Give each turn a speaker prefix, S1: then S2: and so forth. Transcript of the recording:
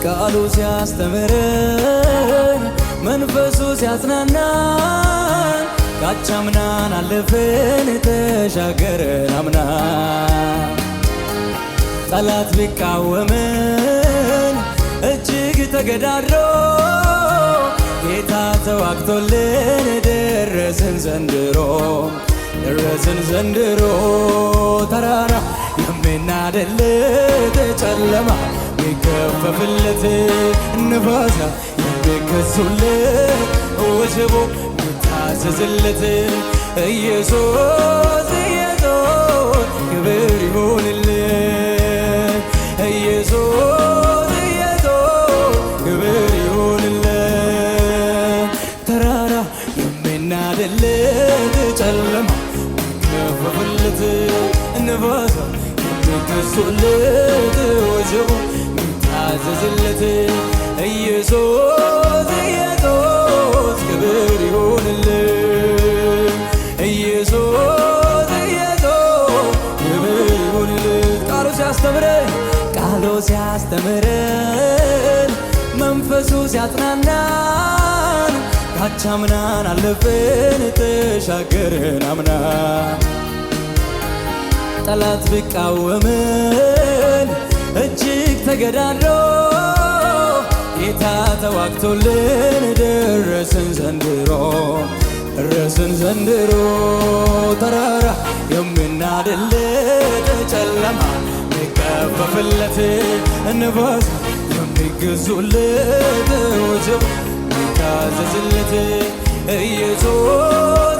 S1: ቃሉ ሲያስተምረን መንፈሱ ሲያጽናናን ካቻምናን አለፈን ተሻገርን አምና ጠላት ቢቃወመን እጅግ ተገዳድሮ ጌታ ተዋግቶልን ደረስን ዘንድሮ ተራራ የሚናደለት ጨለማ ሚከፈፍለት ንፋሳ የሚገዙለት ወጀቡ ሚታዘዝለት ኢየሱስ ክብር ይሁንለት ኢየሱስ ክብር ይሁንለት ተራራ የሚናደለት ጨለማ ሚከፈፍለት ንፋሳ የሚገዙለት ወጀቡ ሚታዘዝለት ኢየሱስ ክብር ይሁንለት ኢየሱስ ክብር ይሁንለት ቃሉ ሲያስተምረን መንፈሱ ሲያጽናናን ካቻምናን አለፈን ተሻገርን አምና ጠላት ቢቃወመን እጅግ ተገዳድሮ ጌታ ተዋግቶልን ደረስን ዘንድሮ ተራራ የሚናደለት ጨለማ ሚከፈፍለት ንፋስ የሚገዙለት ወጀብ ሚታዘዝለት ኢየሱስ